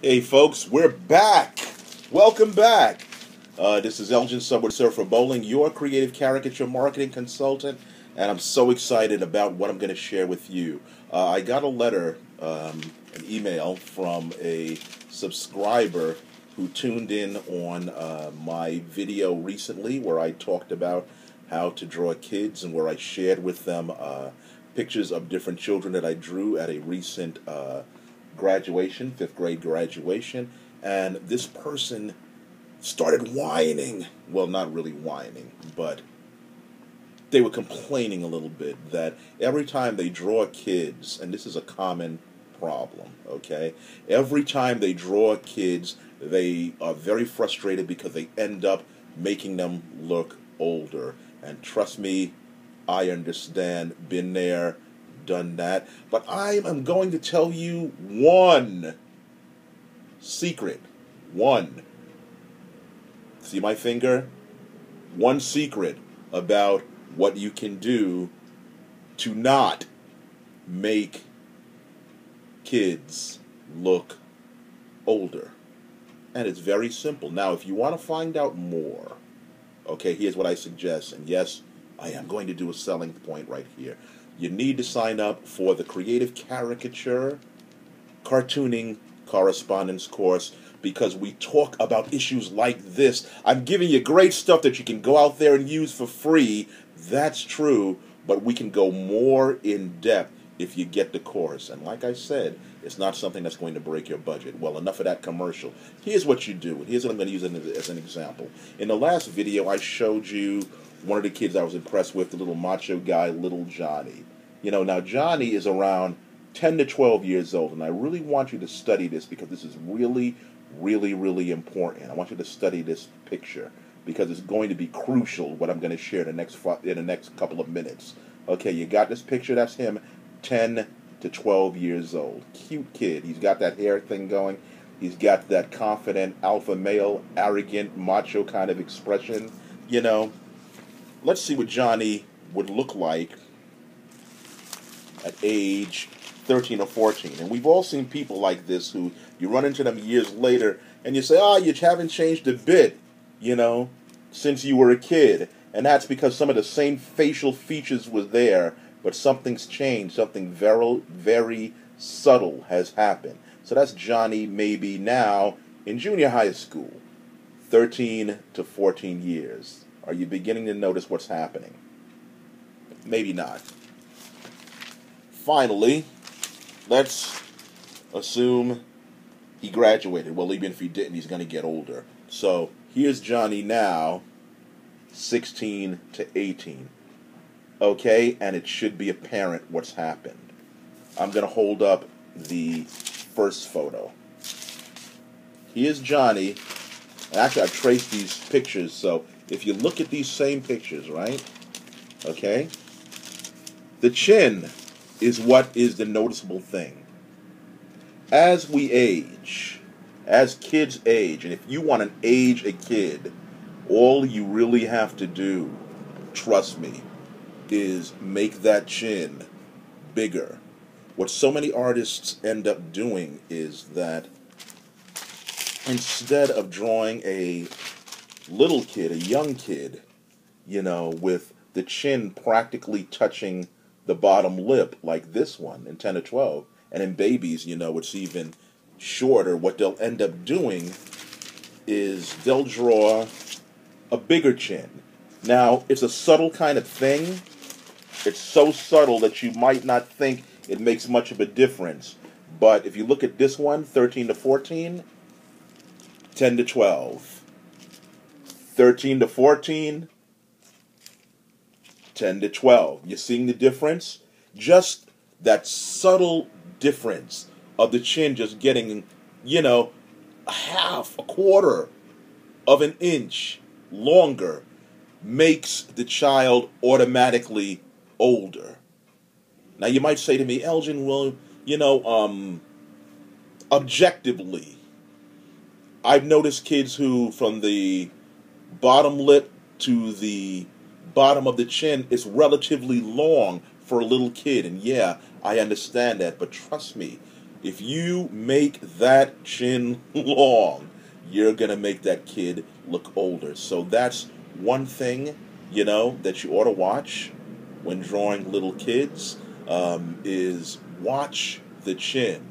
Hey folks, we're back. Welcome back. This is Elgin Subway Surfer Bowling, your creative caricature marketing consultant, and I'm so excited about what I'm going to share with you. I got a letter, an email from a subscriber who tuned in on my video recently where I talked about how to draw kids and where I shared with them pictures of different children that I drew at a recent graduation, fifth grade graduation, and this person started whining. Well, not really whining, but they were complaining a little bit that every time they draw kids, and this is a common problem, okay? Every time they draw kids, they are very frustrated because they end up making them look older. And trust me, I understand, been there, done that. But I am going to tell you one secret. One. See my finger? One secret about what you can do to not make kids look older. And it's very simple. Now, if you want to find out more, okay, here's what I suggest. And yes, I am going to do a selling point right here. You need to sign up for the Creative Caricature Cartooning Correspondence course because we talk about issues like this. I'm giving you great stuff that you can go out there and use for free. That's true, but we can go more in depth if you get the course. And like I said, it's not something that's going to break your budget. Well, enough of that commercial. Here's what you do. Here's what I'm going to use as an example. In the last video, I showed you one of the kids I was impressed with, the little macho guy, Little Johnny. You know, now Johnny is around 10 to 12 years old, and I really want you to study this because this is really, really, really important. I want you to study this picture because it's going to be crucial what I'm going to share in the next couple of minutes. Okay, you got this picture? That's him, 10 to 12 years old. Cute kid. He's got that hair thing going. He's got that confident alpha male, arrogant, macho kind of expression. You know, let's see what Johnny would look like at age 13 or 14. And we've all seen people like this who you run into them years later and you say, oh, you haven't changed a bit, you know, since you were a kid. And that's because some of the same facial features were there, but something's changed. Something very, very subtle has happened. So that's Johnny maybe now in junior high school, 13 to 14 years. Are you beginning to notice what's happening? Maybe not. Finally, let's assume he graduated. Well, even if he didn't, he's going to get older. So here's Johnny now, 16 to 18. Okay, and it should be apparent what's happened. I'm going to hold up the first photo. Here's Johnny. Actually, I've traced these pictures, so if you look at these same pictures, right? Okay? The chin is what is the noticeable thing. As we age, as kids age, and if you want to age a kid, all you really have to do, trust me, is make that chin bigger. What so many artists end up doing is that instead of drawing a little kid, a young kid, you know, with the chin practically touching the bottom lip like this one in 10 to 12, and in babies, you know, it's even shorter. What they'll end up doing is they'll draw a bigger chin. Now, it's a subtle kind of thing. It's so subtle that you might not think it makes much of a difference. But if you look at this one, 13 to 14, 10 to 12. 13 to 14, 10 to 12. You're seeing the difference? Just that subtle difference of the chin just getting, you know, a quarter of an inch longer makes the child automatically older. Now you might say to me, Elgin, well, you know, objectively, I've noticed kids who from the bottom lip to the bottom of the chin is relatively long for a little kid. And yeah, I understand that. But trust me, If you make that chin long, you're going to make that kid look older. So that's one thing, that you ought to watch when drawing little kids, is watch the chin.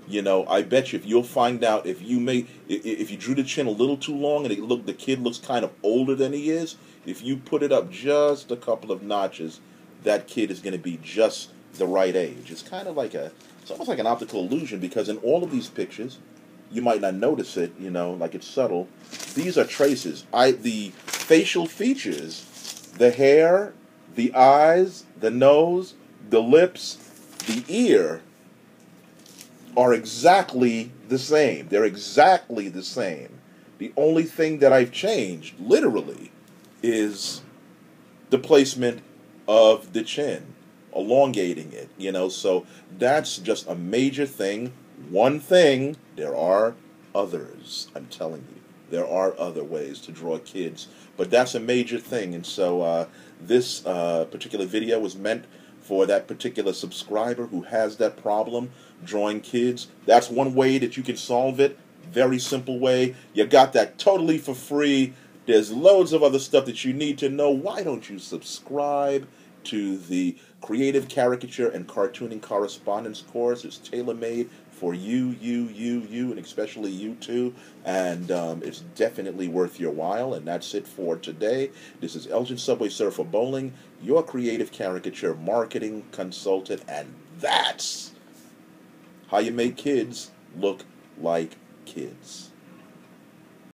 I bet you if you'll find out if you drew the chin a little too long and the kid looks kind of older than he is, if you put it up just a couple of notches, that kid is going to be just the right age. It's almost like an optical illusion, because in all of these pictures, you might not notice it, like it's subtle. These are traces. The facial features, the hair, the eyes, the nose, the lips, the ear are exactly the same. They're exactly the same. The only thing that I've changed, literally, is the placement of the chin, elongating it, so that's just a major thing. One thing, there are others, I'm telling you. There are other ways to draw kids, but that's a major thing, and so this particular video was meant for that particular subscriber who has that problem, drawing kids. That's one way that you can solve it. Very simple way. You got that totally for free. There's loads of other stuff that you need to know. Why don't you subscribe to the Creative Caricature and Cartooning Correspondence course? It's tailor-made for you, and especially you too. And it's definitely worth your while. And that's it for today. This is Elgin Subway Surfer Bowling, your creative caricature marketing consultant. And that's how you make kids look like kids.